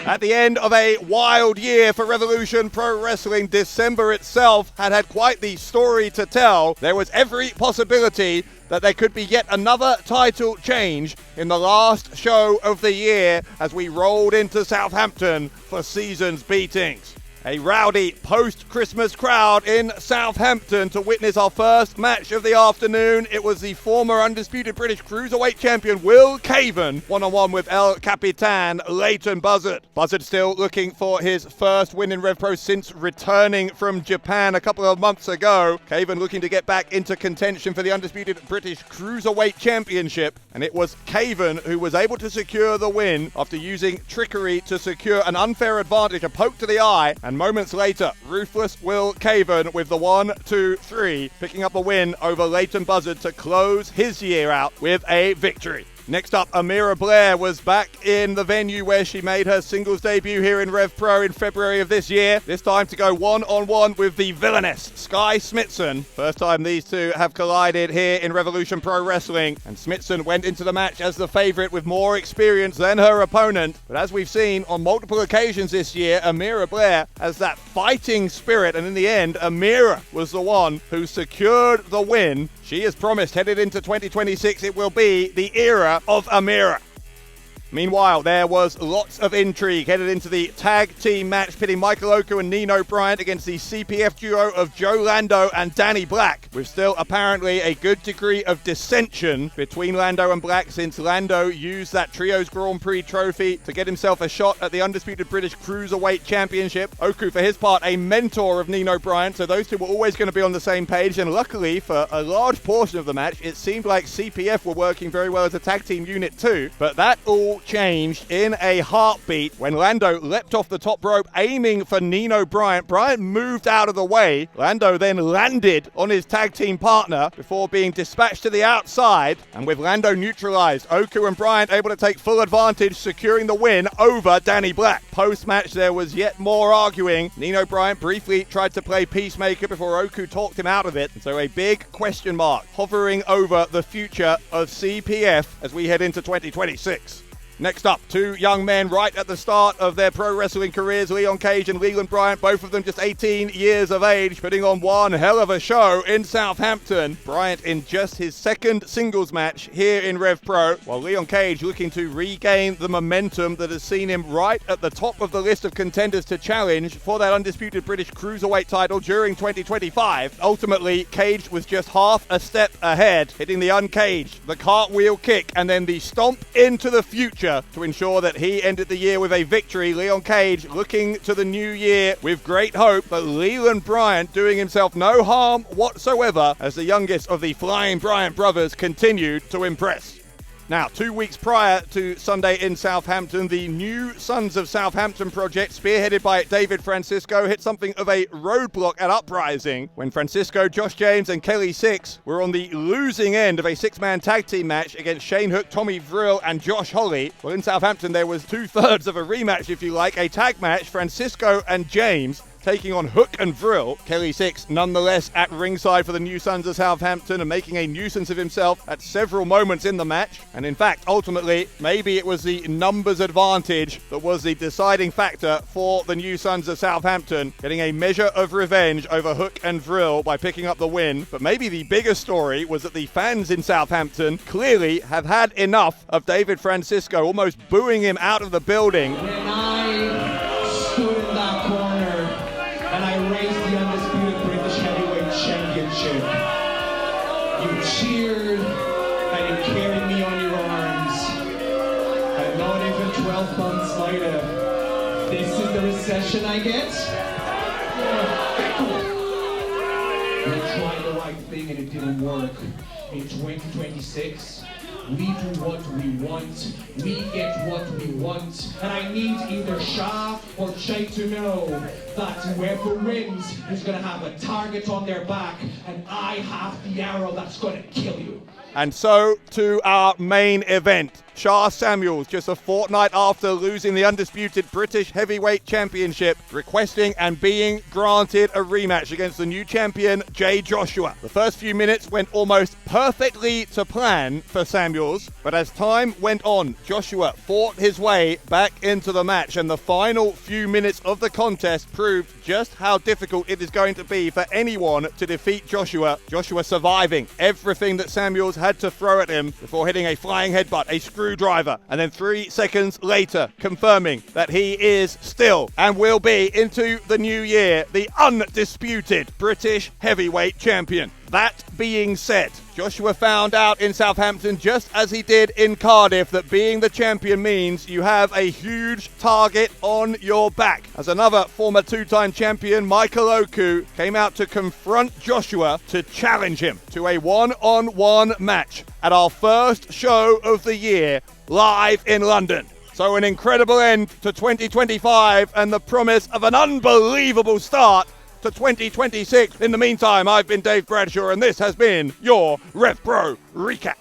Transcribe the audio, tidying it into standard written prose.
At the end of a wild year for Revolution Pro Wrestling, December itself had quite the story to tell. There was every possibility that there could be yet another title change in the last show of the year as we rolled into Southampton for season's beatings. A rowdy post-Christmas crowd in Southampton to witness our first match of the afternoon. It was the former undisputed British Cruiserweight Champion Will Caven one-on-one with El Capitan Leighton Buzzard. Buzzard still looking for his first win in RevPro since returning from Japan a couple of months ago. Caven looking to get back into contention for the undisputed British Cruiserweight Championship. And it was Caven who was able to secure the win after using trickery to secure an unfair advantage, a poke to the eye, and moments later, ruthless Will Caven with the 1-2-3, picking up the win over Leighton Buzzard to close his year out with a victory. Next up, Amira Blair was back in the venue where she made her singles debut here in RevPro in February of this year. This time to go one-on-one with the villainess, Sky Smittson. First time these two have collided here in Revolution Pro Wrestling. And Smittson went into the match as the favorite with more experience than her opponent. But as we've seen on multiple occasions this year, Amira Blair has that fighting spirit. And in the end, Amira was the one who secured the win. She has promised headed into 2026 it will be the era of Amira. Meanwhile, there was lots of intrigue headed into the tag team match pitting Michael Oku and Nino Bryant against the CPF duo of Joe Lando and Danny Black, with still apparently a good degree of dissension between Lando and Black since Lando used that Trios Grand Prix trophy to get himself a shot at the undisputed British Cruiserweight Championship. Oku, for his part, a mentor of Nino Bryant, so those two were always going to be on the same page, and luckily for a large portion of the match, it seemed like CPF were working very well as a tag team unit too, but that all changed in a heartbeat when Lando leapt off the top rope aiming for Nino Bryant. Bryant moved out of the way. Lando then landed on his tag team partner before being dispatched to the outside, and with Lando neutralized, Oku and Bryant able to take full advantage, securing the win over Danny Black. Post-match there was yet more arguing. Nino Bryant briefly tried to play peacemaker before Oku talked him out of it, and so a big question mark hovering over the future of CPF as we head into 2026. Next up, two young men right at the start of their pro wrestling careers, Leon Cage and Leland Bryant, both of them just 18 years of age, putting on one hell of a show in Southampton. Bryant in just his second singles match here in RevPro, while Leon Cage looking to regain the momentum that has seen him right at the top of the list of contenders to challenge for that undisputed British Cruiserweight title during 2025. Ultimately, Cage was just half a step ahead, hitting the uncaged, the cartwheel kick, and then the stomp into the future to ensure that he ended the year with a victory. Leon Cage looking to the new year with great hope, but Leland Bryant doing himself no harm whatsoever as the youngest of the Flying Bryant brothers continued to impress. Now, 2 weeks prior to Sunday in Southampton, the new Sons of Southampton project, spearheaded by David Francisco, hit something of a roadblock at Uprising when Francisco, Josh James, and Kelly Six were on the losing end of a six-man tag team match against Shane Hook, Tommy Vril, and Josh Holly. Well, in Southampton, there was two-thirds of a rematch, if you like, a tag match, Francisco and James taking on Hook and Vril. Kelly Six nonetheless at ringside for the new Sons of Southampton and making a nuisance of himself at several moments in the match. And in fact, ultimately, maybe it was the numbers advantage that was the deciding factor for the new Sons of Southampton, getting a measure of revenge over Hook and Vril by picking up the win. But maybe the bigger story was that the fans in Southampton clearly have had enough of David Francisco, almost booing him out of the building. When I stood in that corner and I raised the undisputed British Heavyweight Championship, you cheered and you carried me on your arms. And not even 12 months later, this is the recession I get? We tried the right thing and it didn't work. In 2026, we do what we want, we get what we want, and I need either Shah or Shay to know that whoever wins is going to have a target on their back, and I have the arrow that's going to kill you. And so to our main event. Shah Samuels, just a fortnight after losing the undisputed British Heavyweight Championship, requesting and being granted a rematch against the new champion, Jay Joshua. The first few minutes went almost perfectly to plan for Samuels, but as time went on, Joshua fought his way back into the match, and the final few minutes of the contest proved just how difficult it is going to be for anyone to defeat Joshua. Joshua surviving everything that Samuels had to throw at him before hitting a flying headbutt, a screwdriver, and then 3 seconds later confirming that he is still and will be into the new year the undisputed British heavyweight champion. That being said, Joshua found out in Southampton, just as he did in Cardiff, that being the champion means you have a huge target on your back. As another former 2-time champion, Michael Oku, came out to confront Joshua to challenge him to a one-on-one match at our first show of the year, live in London. So an incredible end to 2025 and the promise of an unbelievable start to 2026. In the meantime, I've been Dave Bradshaw, and this has been your RevPro Recap.